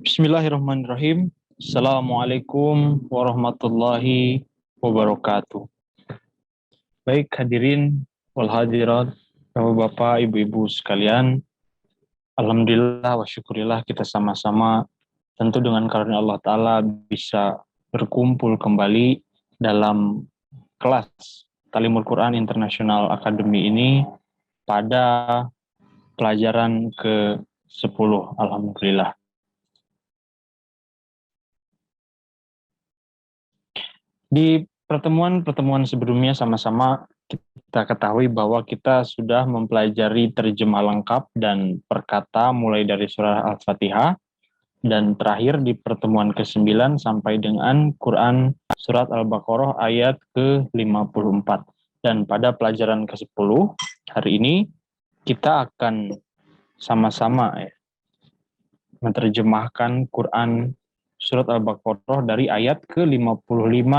Bismillahirrahmanirrahim. Assalamualaikum warahmatullahi wabarakatuh. Baik hadirin wal hadirat, Bapak-bapak, Ibu-ibu sekalian. Alhamdulillah wa syukurillah kita sama-sama tentu dengan karunia Allah Ta'ala bisa berkumpul kembali dalam kelas Talimul Quran International Academy ini pada pelajaran ke-10. Alhamdulillah. Di pertemuan-pertemuan sebelumnya sama-sama kita ketahui bahwa kita sudah mempelajari terjemah lengkap dan perkata mulai dari surah Al-Fatihah dan terakhir di pertemuan ke-9 sampai dengan Quran surat Al-Baqarah ayat ke-54. Dan pada pelajaran ke-10 hari ini kita akan sama-sama menerjemahkan Quran surat Al-Baqarah dari ayat ke-55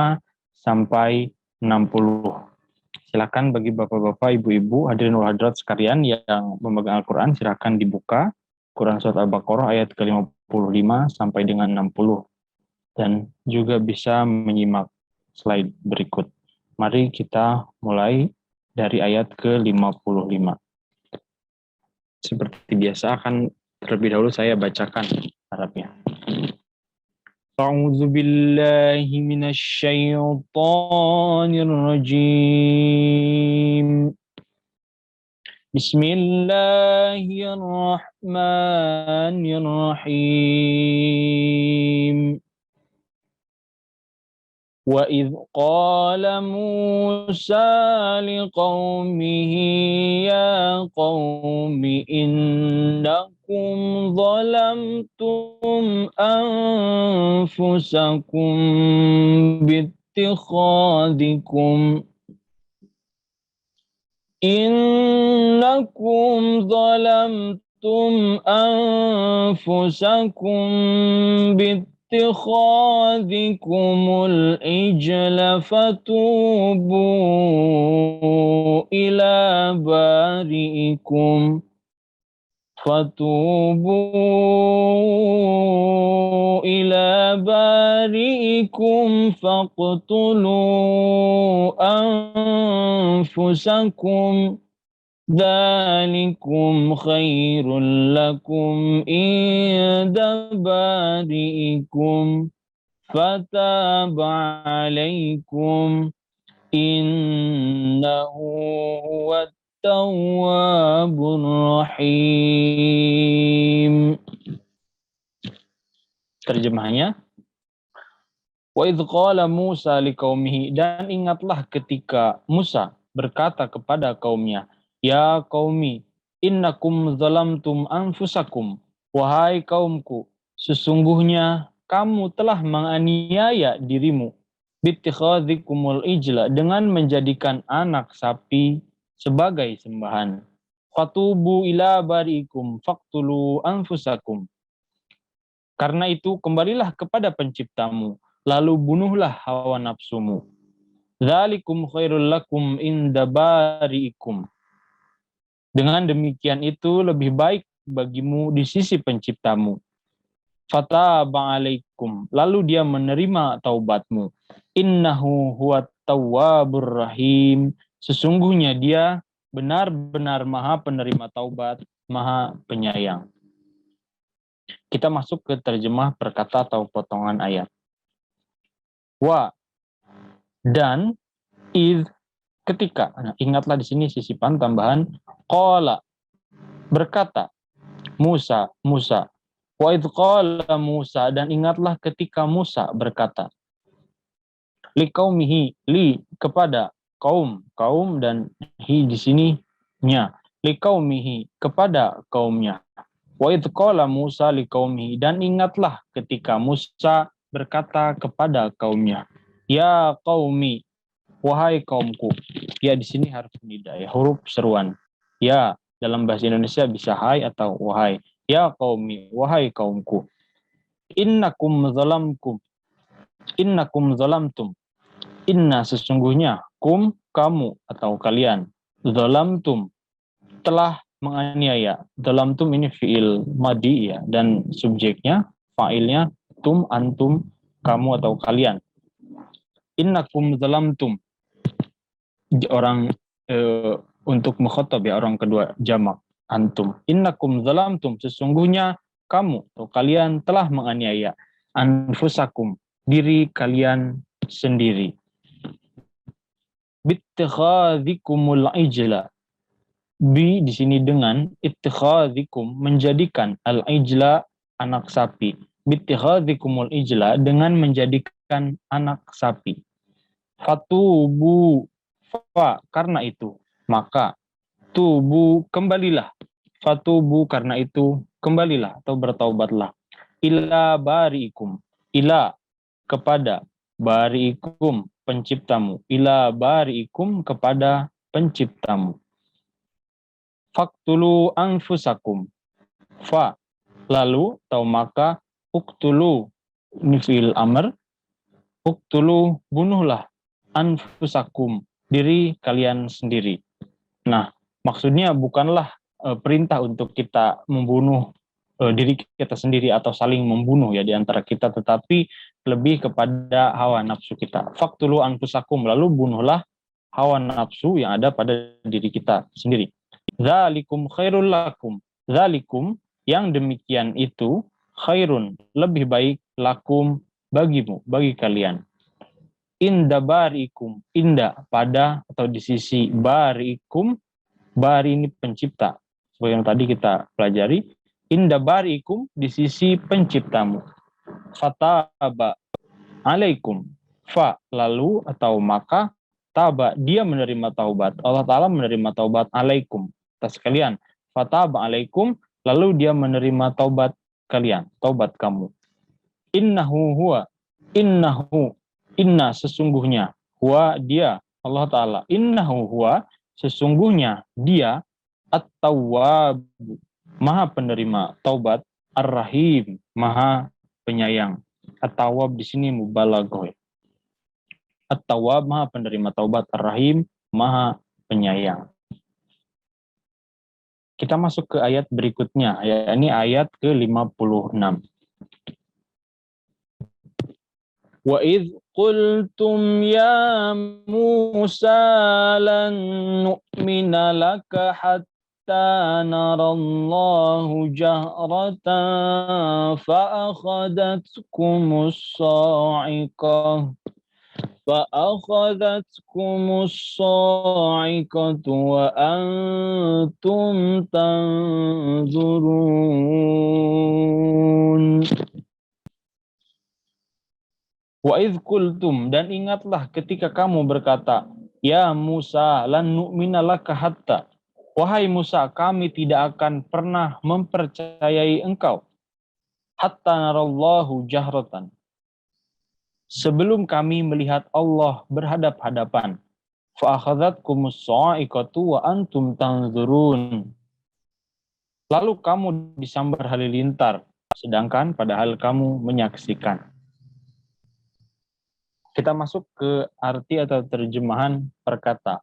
sampai 60. Silakan bagi bapak-bapak, ibu-ibu, hadirin wal hadirat sekalian yang memegang Al-Quran, silakan dibuka Quran surat Al-Baqarah ayat ke-55 sampai dengan 60. Dan juga bisa menyimak slide berikut. Mari kita mulai dari ayat ke-55. Seperti biasa akan terlebih dahulu saya bacakan Arabnya. A'udzu billahi minasy syaithanir rajim. Bismillahirrahmanirrahim. Wa idh qala Musa liqaumihi ya qaumi innakum zalamtum anfusakum bittikhadikum Innakum zalamtum anfusakum bittikhadikumul ijla fatubu ila bari'ikum faqtulu anfusakum dzalikum khairul lakum inda bari'ikum fataba alaikum innahu huwat tawwabur rahim. Terjemahnya, wa idh qala Musa liqaumihi, dan ingatlah ketika Musa berkata kepada kaumnya, ya qaumi innakum zalamtum anfusakum, wahai kaumku, sesungguhnya kamu telah menganiaya dirimu, bittikhadhikumul ijla, dengan menjadikan anak sapi sebagai sembahan. Fatubu ila bari'ikum faqtulu anfusakum. Karena itu kembalilah kepada penciptamu, lalu bunuhlah hawa nafsumu. Dzalikum khairul lakum inda bari'ikum. Dengan demikian itu lebih baik bagimu di sisi penciptamu. Fataba alaikum, lalu dia menerima taubatmu. Innahu huwat tawwabur rahim. Sesungguhnya dia benar-benar maha penerima taubat, maha penyayang. Kita masuk ke terjemah perkata atau potongan ayat. Wa, dan, id, ketika. Nah, ingatlah di sini sisipan tambahan qala, berkata Musa. Wa id qala Musa, dan ingatlah ketika Musa berkata. Liqaumihi, li, kepada kaum, dan hi di sini nya. Liqaumihi, kepada kaumnya. Wa id qala Musa liqaumihi, dan ingatlah ketika Musa berkata kepada kaumnya. Ya qaumi, wahai kaumku. Ya di sini harus nida ya, huruf seruan. Ya dalam bahasa Indonesia bisa hai atau wahai. Ya qaumi, wahai kaumku. Innakum zalamtum. Inna, sesungguhnya, kum, kamu atau kalian, zalamtum, telah menganiaya. Zalamtum ini fiil madi ya, dan subjeknya fa'ilnya tum, antum, kamu atau kalian. Innakum zalamtum, orang untuk mukhatab ya, orang kedua jamak antum. Innakum zalamtum, sesungguhnya kamu atau kalian telah menganiaya anfusakum, diri kalian sendiri. Bittikhadhikumul ijla, di sini dengan ittikhadhikum, menjadikan al-ijla, anak sapi. Bittikhadhikumul ijla, dengan menjadikan anak sapi. Fatubu, fa, karena itu maka, tubu, kembalilah. Fatubu, karena itu kembalilah atau bertaubatlah. Ila bariikum, ila, kepada, bariikum, penciptamu. Ila bariikum, kepada penciptamu. Faktulu anfusakum, fa, lalu atau maka, uktulu, ini fi'il amr, uktulu, bunuhlah, anfusakum, diri kalian sendiri. Nah, maksudnya bukanlah perintah untuk kita membunuh diri kita sendiri atau saling membunuh ya di antara kita, tetapi lebih kepada hawa nafsu kita. Faktulu anfusakum, lalu bunuhlah hawa nafsu yang ada pada diri kita sendiri. Dzalikum khairul lakum, dzalikum, yang demikian itu, khairun, lebih baik, lakum, bagimu, bagi kalian. Inda barikum, inda, pada atau di sisi, barikum, bari ini pencipta, seperti yang tadi kita pelajari. Inda barikum, di sisi penciptamu. Fataba alaikum, fa, lalu atau maka, taba, dia menerima taubat, Allah Ta'ala menerima taubat, alaikum, atas kalian. Fataba alaikum, lalu dia menerima taubat kalian, taubat kamu. Innahu huwa, innahu, inna, sesungguhnya, huwa, dia, Allah Ta'ala, innahu huwa, sesungguhnya dia, at-tawwab, maha penerima taubat, ar-rahim, maha penyayang. At-tawwab di sini mubalaghah. At-tawwab, maha penerima taubat, ar-rahim, maha penyayang. Kita masuk ke ayat berikutnya, yakni ayat ke-56. Wa idh qultum ya Musa lan nu'mina laka hatta narallahu jahratan fa akhadhatkumus sa'iqah فأخذتكم الصاعقة وأنتم تنظرون. Wa idh qultum, dan ingatlah ketika kamu berkata, ya Musa lan nu'mina laka hatta, wahai Musa, kami tidak akan pernah mempercayai engkau, hatta narallahu jahratan, sebelum kami melihat Allah berhadap-hadapan. Fa'akhadhatkumus sa'iqatu wa antum tanzurun. Lalu kamu disambar halilintar, sedangkan padahal kamu menyaksikan. Kita masuk ke arti atau terjemahan perkata.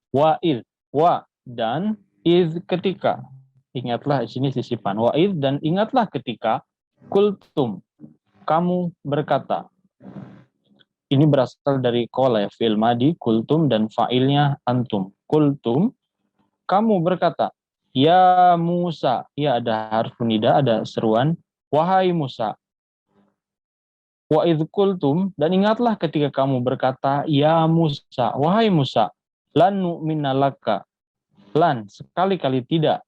Wa idh, wa, dan idh, ketika. Ingatlah, di sini sisipan. Wa idh, dan ingatlah ketika, kultum, kamu berkata. Ini berasal dari qala, fi'il madi, kultum, dan fa'ilnya antum. Kultum, kamu berkata, ya Musa, ya ada harfun nida, ada seruan, wahai Musa. Wa idh kultum, dan ingatlah ketika kamu berkata, ya Musa, wahai Musa, lan nu'mina laka, lan, sekali-kali tidak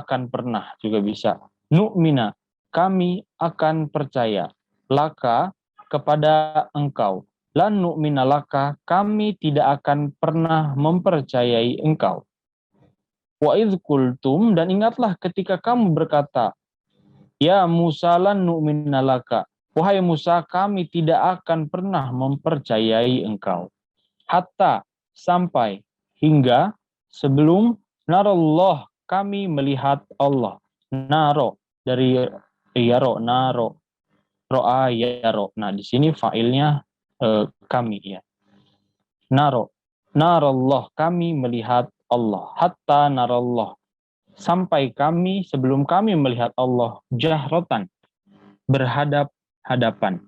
akan pernah juga bisa, nu'mina, kami akan percaya, laka, kepada engkau, lan nu'mina laka, kami tidak akan pernah mempercayai engkau. Wa idh kultum, dan ingatlah ketika kamu berkata, ya Musa lan nu'mina laka, wahai Musa, kami tidak akan pernah mempercayai engkau. Hatta, sampai, hingga, sebelum, narallah, kami melihat Allah. Naro, dari yaro, naro, ro'a yaro. Nah, di sini fa'ilnya kami ya. Naro, narallah, kami melihat Allah. Hatta narallah, sampai kami, sebelum kami melihat Allah, jahratan, berhadap-hadapan.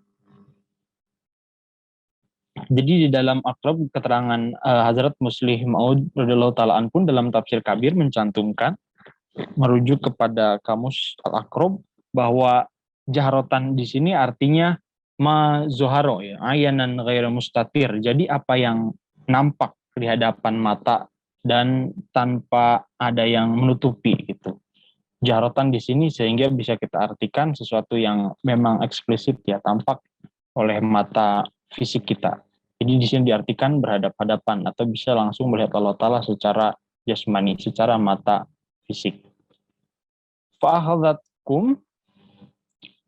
Jadi di dalam akrab keterangan Hazrat Muslih Maud radhiyallahu taala pun dalam tafsir Kabir mencantumkan merujuk kepada kamus al-akrab bahwa jahrotan di sini artinya ma zoharo ya, ayanan ghairu mustatir. Jadi apa yang nampak di hadapan mata dan tanpa ada yang menutupi gitu. Jahrotan di sini sehingga bisa kita artikan sesuatu yang memang eksplisit ya, tampak oleh mata fisik kita. Jadi di sini diartikan berhadap-hadapan atau bisa langsung melihat Allah Ta'ala secara jasmani, secara mata fisik. Fa'akhadhatkum,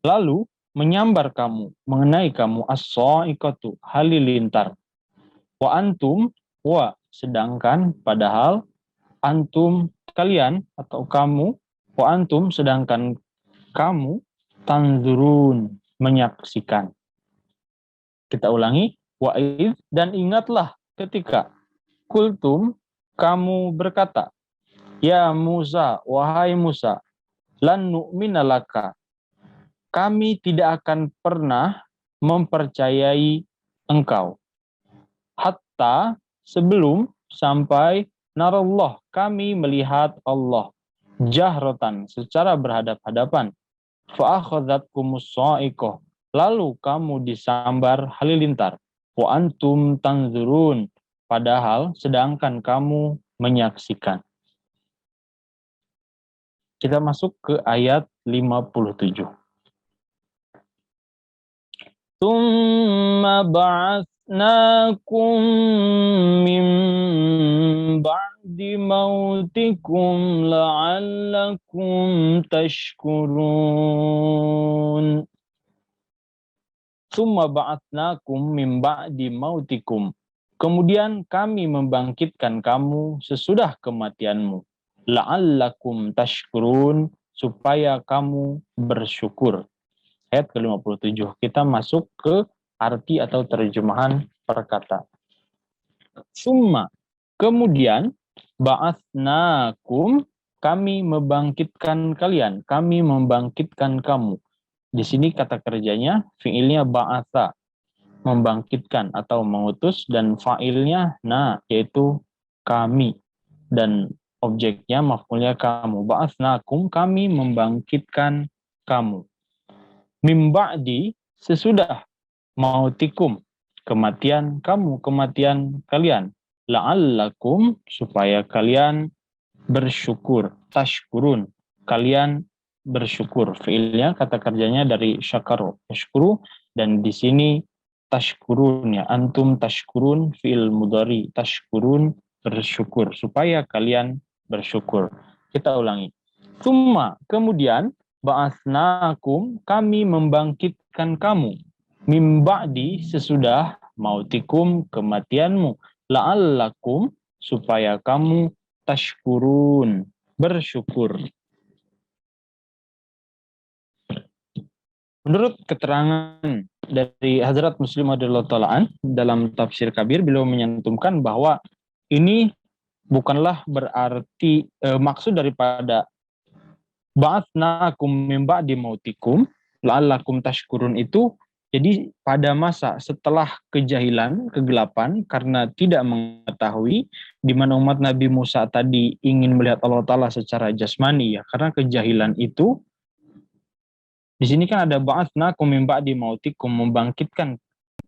lalu menyambar kamu, mengenai kamu as-sa'iqatu, halilintar. Wa antum, wa sedangkan, padahal, antum kalian atau kamu, wa antum sedangkan kamu, tanzurun menyaksikan. Kita ulangi, wa'id, dan ingatlah ketika kultum kamu berkata, ya Musa, wahai Musa, lan nu'mina laka, kami tidak akan pernah mempercayai engkau. Hatta sebelum sampai narallah, kami melihat Allah jahrotan secara berhadap-hadapan. Fa'akhadhatkumus sa'iqah, lalu kamu disambar halilintar. Wa antum tanzurun, padahal sedangkan kamu menyaksikan. Kita masuk ke ayat 57. Tsumma ba'atsnakum min ba'di mautikum la'allakum tashkurun. Tsumma ba'atsnakum min ba'di mautikum. Kemudian kami membangkitkan kamu sesudah kematianmu. La'allakum tashkurun, supaya kamu bersyukur. Ayat ke-57. Kita masuk ke arti atau terjemahan perkata. Summa, kemudian, ba'atsnakum, kami membangkitkan kalian, kami membangkitkan kamu. Di sini kata kerjanya, fiilnya ba'atha, membangkitkan atau mengutus, dan fa'ilnya na, yaitu kami. Dan objeknya maf'ulnya kamu. Ba'atsnakum, kami membangkitkan kamu. Mim ba'di, sesudah mautikum, kematian kamu, kematian kalian. La'allakum, supaya kalian bersyukur. Tashkurun, kalian bersyukur. Fiilnya, kata kerjanya dari syakaru, tashkuru, dan di sini tashkurun ya, antum tashkurun, fiil mudhari, tashkurun, bersyukur, supaya kalian bersyukur. Kita ulangi. Tsumma, kemudian, ba'atsnakum, kami membangkitkan kamu. Mim ba'di, sesudah mautikum, kematianmu. La'allakum, supaya kamu tashkurun, bersyukur. Menurut keterangan dari Hazrat Muslim radhiyallahu taala dalam tafsir Kabir, beliau menyantumkan bahwa ini bukanlah berarti maksud daripada ba'atsnakum min ba'di mautikum la'allakum tashkurun itu, jadi pada masa setelah kejahilan, kegelapan, karena tidak mengetahui, di mana umat Nabi Musa tadi ingin melihat Allah Ta'ala secara jasmani ya, karena kejahilan itu, di sini kan ada ba'atsnakum min ba'di mautikum, membangkitkan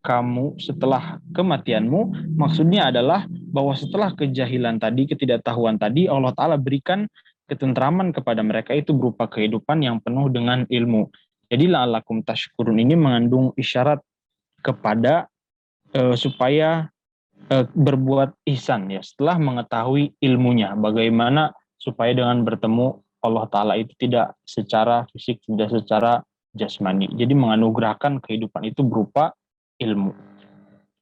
kamu setelah kematianmu, maksudnya adalah bahwa setelah kejahilan tadi, ketidaktahuan tadi, Allah Ta'ala berikan ketentraman kepada mereka itu berupa kehidupan yang penuh dengan ilmu. Jadi la'allakum tashkurun ini mengandung isyarat kepada supaya berbuat ihsan ya, setelah mengetahui ilmunya, bagaimana supaya dengan bertemu Allah Ta'ala itu tidak secara fisik, tidak secara jasmani. Jadi menganugerahkan kehidupan itu berupa ilmu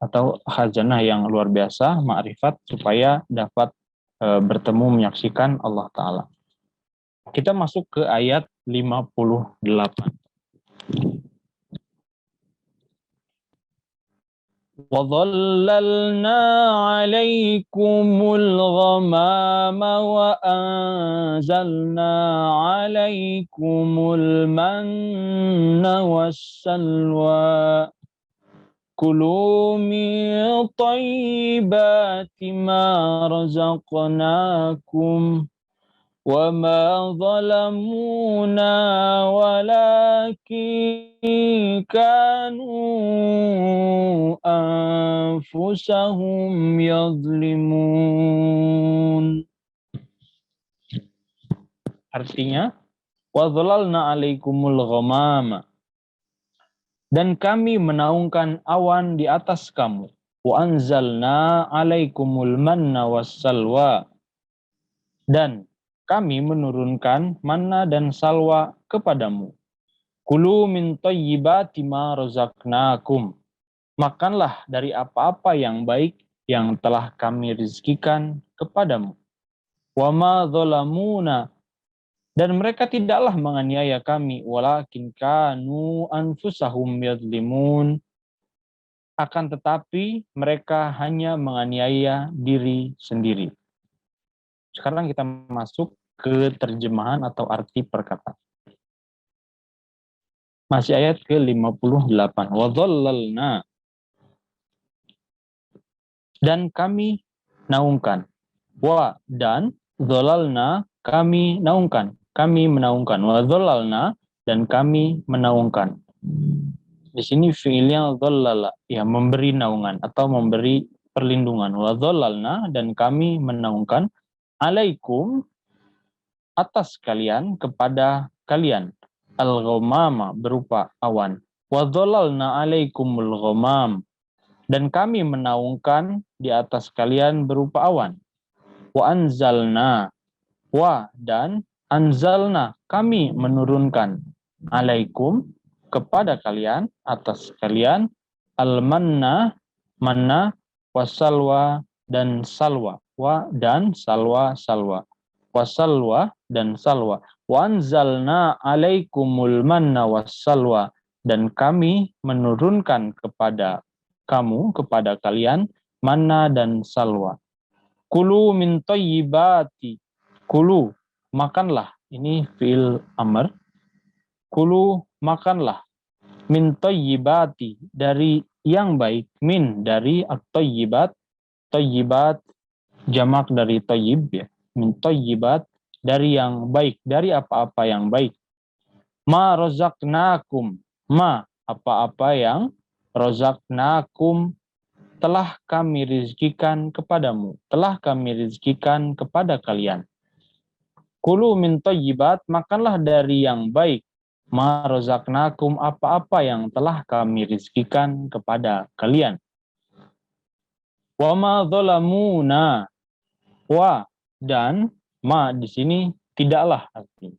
atau khazanah yang luar biasa, ma'rifat, supaya dapat bertemu menyaksikan Allah Ta'ala. Kita masuk ke ayat 58. وَظَلَّلْنَا عَلَيْكُمُ الْغَمَامَ وَأَنزَلْنَا عَلَيْكُمُ الْمَنَّ وَالسَّلْوَىٰ كُلُوا مِن طَيِّبَاتِ مَا رَزَقْنَاكُمْ وَمَا ظَلَمُونَا وَلَكِن كَانُوا أَنفُسَهُمْ يَظْلِمُونَ. Artinya, وَظَلَلْنَا عَلَيْكُمُ الْغَمَامَ, dan kami menaungkan awan di atas kamu. وَأَنزَلْنَا عَلَيْكُمُ الْمَنَّ وَالسَّلْوَىٰ, dan kami menurunkan manna dan salwa kepadamu. Kulu min thayyibati ma razaqnakum, makanlah dari apa-apa yang baik yang telah kami rizkikan kepadamu. Wa ma zalamuna, dan mereka tidaklah menganiaya kami, walakin kanu anfusahum yadlimun, akan tetapi mereka hanya menganiaya diri sendiri. Sekarang kita masuk ke terjemahan atau arti perkataan. Masih ayat ke-58. Wa dhallalna, dan kami naungkan. Wa, dan dhalalna, kami naungkan. Kami menaungkan. Wa dhalalna, dan kami menaungkan. Di sini fiilnya dhallala, ya, memberi naungan atau memberi perlindungan. Wa dhalalna, dan kami menaungkan. Alaikum, atas kalian, kepada kalian. Al-ghamama, berupa awan. Wa dhalalna alaikumul ghamam, dan kami menaungkan di atas kalian berupa awan. Wa anzalna, wa, dan anzalna, kami menurunkan. Alaikum, kepada kalian, atas kalian. Al-manna, manna. Wasalwa, dan salwa. Wa, dan salwa, salwa. Wasalwa, dan salwa. Wa anzalna alaikumul manna wassalwa, dan kami menurunkan kepada kamu, kepada kalian, manna dan salwa. Kulu min thayyibati, kulu, makanlah, ini fi'il amr. Kulu, makanlah, min thayyibati, dari yang baik, min, dari at-thayyibat, thayyibat, jamak dari thayyib, ya, min thayyibat, dari yang baik, dari apa-apa yang baik. Ma razaqnakum, ma, apa-apa yang razaqnakum, telah kami rizkikan kepadamu, telah kami rizkikan kepada kalian. Kulu min thayyibat, makanlah dari yang baik. Ma razaqnakum, apa-apa yang telah kami rizkikan kepada kalian. Wa ma zalamuna, wa, dan ma di sini tidaklah artinya.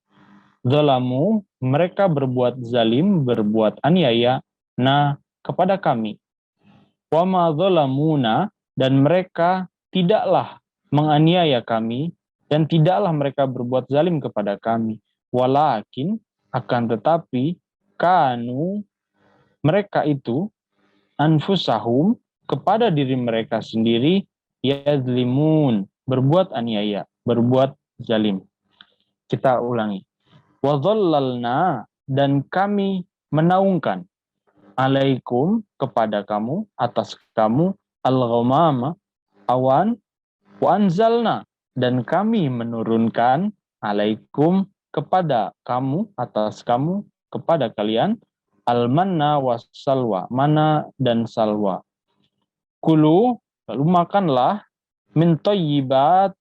Zalamu, mereka berbuat zalim, berbuat aniaya, na, kepada kami. Wa ma zalamuna, dan mereka tidaklah menganiaya kami, dan tidaklah mereka berbuat zalim kepada kami. Walakin, akan tetapi, kanu, mereka itu, anfusahum, kepada diri mereka sendiri, yadlimun, berbuat aniaya, berbuat zalim. Kita ulangi. Wa dhallalna, dan kami menaungkan. Alaikum, kepada kamu, atas kamu. Al-ghamama, awan. Wa anzalna, dan kami menurunkan. Alaikum, kepada kamu, atas kamu, kepada kalian. Al-manna wassalwa, mana dan salwa. Kulu, lalu makanlah. Min thayyibat,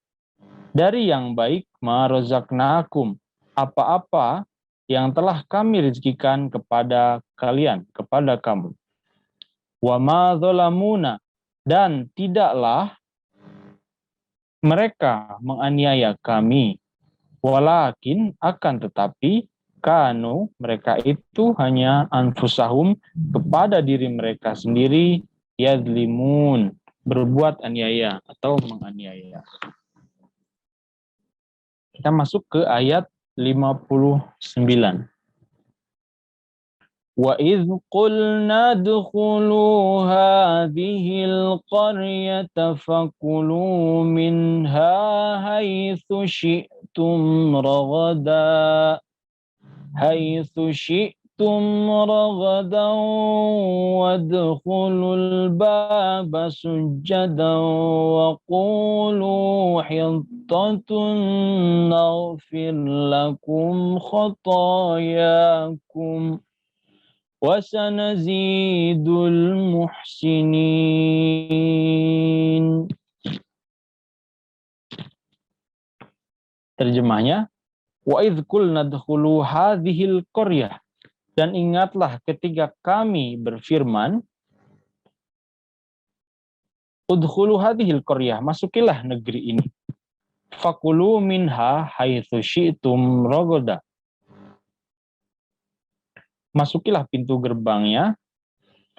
dari yang baik. Ma razaqnakum, apa-apa yang telah kami rizkikan kepada kalian, kepada kamu. Wa ma zalamuna, dan tidaklah mereka menganiaya kami. Walakin, akan tetapi, kanu, mereka itu hanya anfusahum, kepada diri mereka sendiri, yadlimun, berbuat aniaya atau menganiaya. Kita masuk ke ayat 59. وَإِذْ قُلْنَا ادْخُلُوا هَٰذِهِ الْقَرْيَةَ فَكُلُوا مِنْهَا حَيْثُ شِئْتُمْ رَغَدًا وَادْخُلُوا الْبَابَ سُجَّدًا وَقُولُوا حِطَّةٌ نَغْفِرْ لَكُمْ خَطَايَاكُمْ وَسَنَزِيدُ الْمُحْسِنِينَ. Terjemahnya, wa idz qulna dkhulu hadhil qaryah, dan ingatlah ketika kami berfirman, udkhulu hadhil qaryah, masukilah negeri ini. Fakulu minha haitsu syi'tum ragada, masukilah pintu gerbangnya.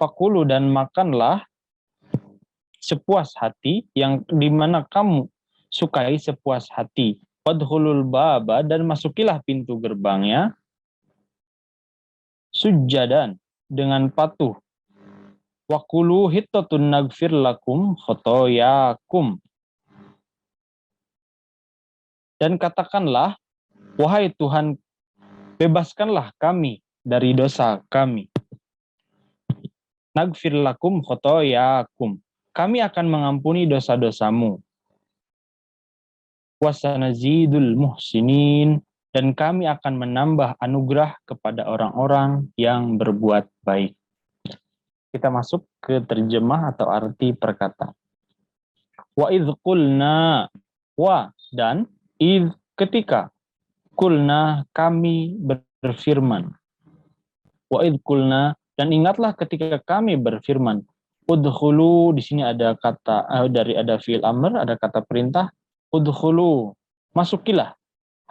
Fakulu, dan makanlah sepuas hati, yang dimana kamu sukai sepuas hati. Wadkhulul baba, dan masukilah pintu gerbangnya. Sujjadan, dengan patuh. Wakulu hittatun nagfir lakum khotoyakum, dan katakanlah, wahai Tuhan, bebaskanlah kami dari dosa kami. Nagfir lakum khotoyakum, kami akan mengampuni dosa-dosamu. Wasanazidul muhsinin, dan kami akan menambah anugerah kepada orang-orang yang berbuat baik. Kita masuk ke terjemah atau arti perkataan. Wa idz qulna, wa, dan idz, ketika, qulna, kami berfirman. Wa idz qulna, dan ingatlah ketika kami berfirman. Udkhulu, di sini ada kata ada fi'il amr, ada kata perintah. Udkhulu, masukilah.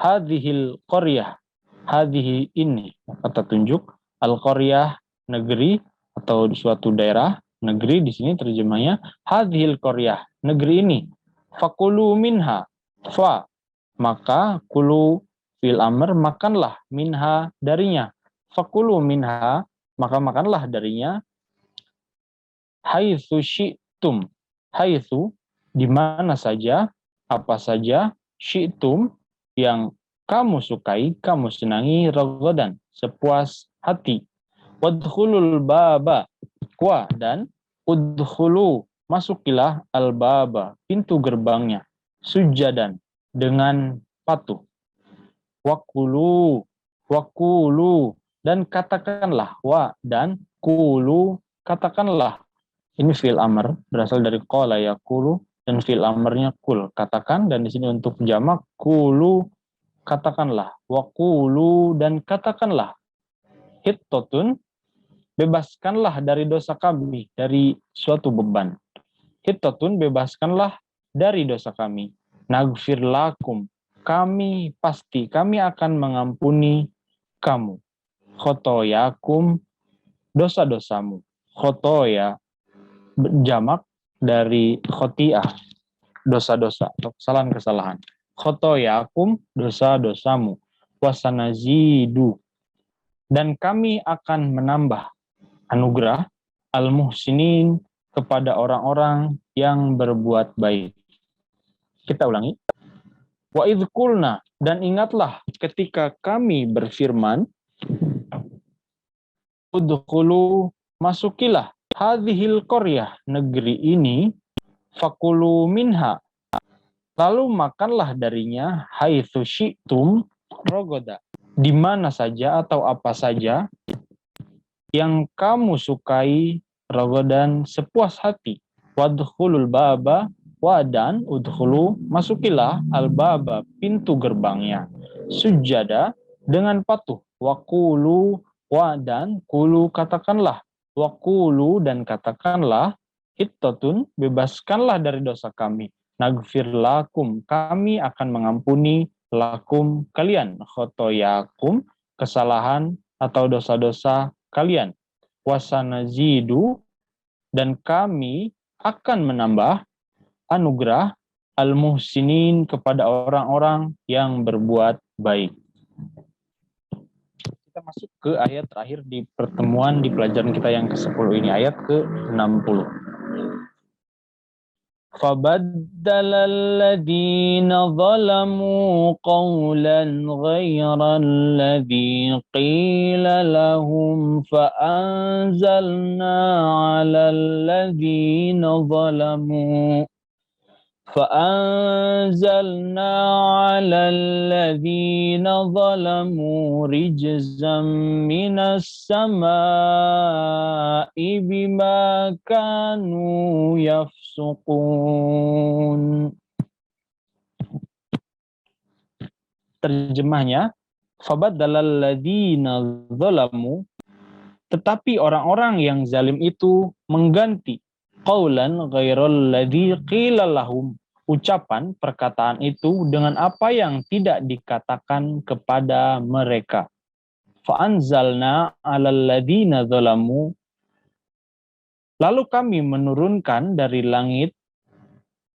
Hadhil qaryah, hadhihi, ini kata tunjuk. Al qaryah, negeri atau suatu daerah. Negeri di sini terjemahnya hadhil qaryah, negeri ini. Fakulu minha, fa, maka, kulu fi'il amr, makanlah, minha, darinya. Fakulu minha, maka makanlah darinya. Haitsu syi'tum, haitsu, di mana saja, apa saja, syi'tum, yang kamu sukai, kamu senangi, ragadan, sepuas hati. Wadkhulul baba, wa, dan udkhulu, masukilah, al-baba, pintu gerbangnya. Sujjadan, dengan patuh. Wakulu, wakulu, dan katakanlah, wa, dan kulu, katakanlah. Ini fi'il amr, berasal dari qala yaqulu, dan fi'il amrnya kul, katakan, dan di sini untuk jamak, kulu, katakanlah. Waqulu, dan katakanlah. Hittatun, bebaskanlah dari dosa kami, dari suatu beban. Hittatun, bebaskanlah dari dosa kami. Nagfir lakum, kami akan mengampuni kamu. Khotoyakum, dosa-dosamu. Khotoya, jamak dari khotiah, dosa-dosa atau kesalahan-kesalahan. Khotoyakum, dosa-dosamu. Wasanazidu, dan kami akan menambah anugerah al-muhsinin, kepada orang-orang yang berbuat baik. Kita ulangi. Wa idz qulna, dan ingatlah ketika kami berfirman, udkhulu, masukilah, hadhil qaryah, negeri ini, fakulu minha, lalu makanlah darinya, haitsu syi'tum ragada, di mana saja atau apa saja yang kamu sukai, ragadan, sepuas hati. Wadkhulul baba, wa, dan udkhulu, masukilah, al-baba, pintu gerbangnya. Sujada, dengan patuh. Waqulu, wa, dan kulu, katakanlah. Waqulu, dan katakanlah. Hittatun, bebaskanlah dari dosa kami. Nagfir lakum, kami akan mengampuni lakum, kalian. Khotoyakum, kesalahan atau dosa-dosa kalian. Wasanazidu, dan kami akan menambah anugerah al-muhsinin, kepada orang-orang yang berbuat baik. Kita kita masuk ke ayat terakhir di pertemuan di pelajaran kita yang ke-10 ini, ayat ke-60. فَبَدَّلَ الَّذِينَ ظَلَمُوا قَوْلًا غَيْرَ الَّذِي قِيلَ لَهُمْ فَأَنزَلْنَا عَلَى الَّذِينَ ظَلَمُوا رِجْزًا مِنَ السَّمَاءِ بِمَا كَانُوا يَفْسُقُونَ. Terjemahnya, فَبَدَّلَ الَّذِينَ ظَلَمُوا, tetapi orang-orang yang zalim itu mengganti qaulan ghairal ladzi qila lahum, ucapan perkataan itu dengan apa yang tidak dikatakan kepada mereka. Fa anzalna 'alal ladzina zalamu, lalu kami menurunkan dari langit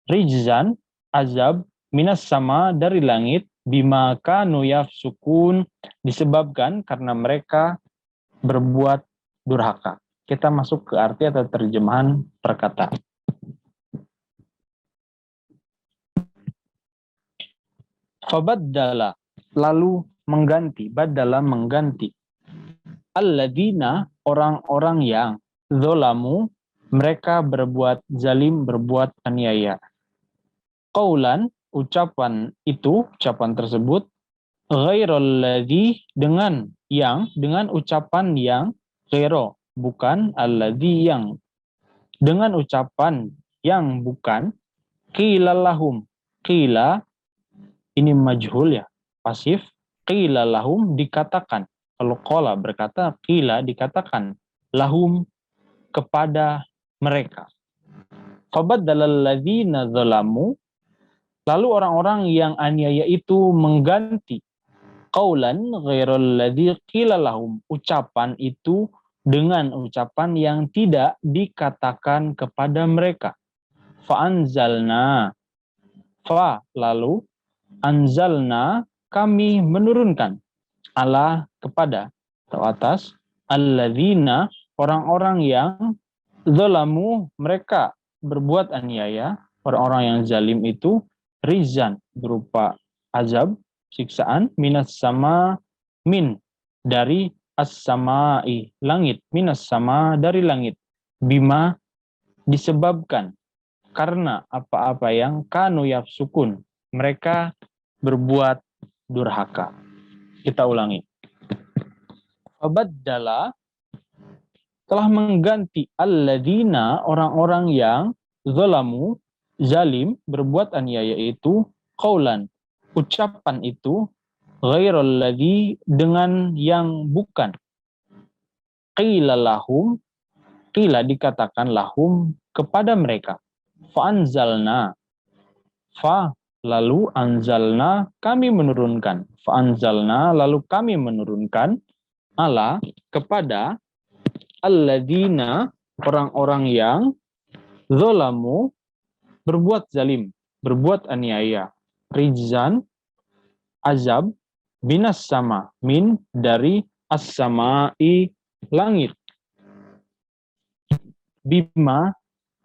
rijzan, azab, minas sama, dari langit, bima kanu yafsukun, disebabkan karena mereka berbuat durhaka. Kita masuk ke arti atau terjemahan perkataan. Fabaddala, lalu mengganti, badala mengganti. Alladzina, orang-orang yang, zolamu, mereka berbuat zalim, berbuat aniaya. Qaulan, ucapan itu, ucapan tersebut, ghairal ladzi, dengan ucapan yang, ghairo, bukan, alladzi yang, dengan ucapan yang bukan, qila lahum, qila, ini majhul ya, pasif, qila lahum, dikatakan. Kalau qala berkata, qila dikatakan, lahum, kepada mereka. Fabaddalal ladzina zalamu, lalu orang-orang yang aniaya itu mengganti qaulan ghairal ladzi qila lahum, ucapan itu dengan ucapan yang tidak dikatakan kepada mereka. Fa anzalna, fa lalu, anzalna, kami menurunkan, ala, kepada atau atas, alladzina, orang-orang yang zalamu, mereka berbuat aniaya, orang-orang yang zalim itu, rizan, berupa azab, siksaan, minas sama, min, dari as-sama'i, langit, minas sama, dari langit, bima, disebabkan, karena apa-apa yang kanu yafsukun, mereka berbuat durhaka. Kita ulangi. Fabaddala, telah mengganti alladzina, orang-orang yang zalamu, zalim, berbuat aniaya itu, qaulan, ucapan itu, ghairal ladzi, dengan yang bukan, qila lahum, qila dikatakan lahum, kepada mereka. Fa anzalna, fa lalu, anzalna, kami menurunkan, fa anzalna, lalu kami menurunkan, ala, kepada, alladzina, orang-orang yang zalamu, berbuat zalim, berbuat aniaya, rijzan, azab, minas sama, min, dari as-sama'i, langit, bima,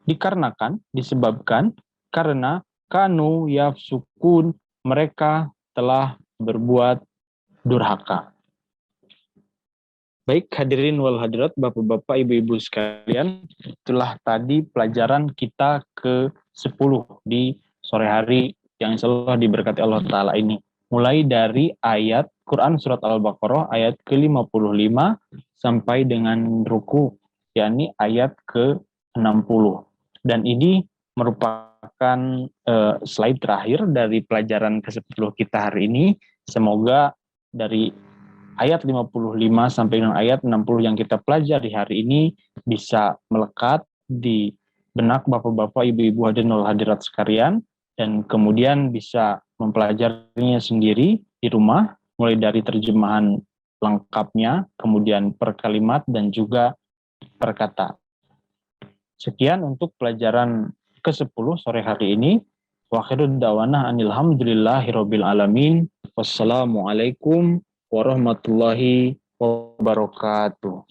dikarenakan, disebabkan, karena kanu yafsukun, mereka telah berbuat durhaka. Baik, hadirin wal hadirat, bapak-bapak, ibu-ibu sekalian, itulah tadi pelajaran kita ke-10 di sore hari yang insyaallah diberkati Allah Ta'ala ini. Mulai dari ayat Quran Surat Al-Baqarah ayat ke-55 sampai dengan ruku, yakni ayat ke-60. Dan ini merupakan slide terakhir dari pelajaran ke-10 kita hari ini. Semoga dari ayat 55 sampai dengan ayat 60 yang kita pelajari hari ini bisa melekat di benak bapak-bapak, ibu-ibu, hadirin wal hadirat sekalian, dan kemudian bisa mempelajarinya sendiri di rumah, mulai dari terjemahan lengkapnya, kemudian per kalimat, dan juga per kata. Sekian untuk pelajaran ke-10 sore hari ini. Wa akhiru da'wana anil hamdulillahi rabbil alamin. Wassalamualaikum warahmatullahi wabarakatuh.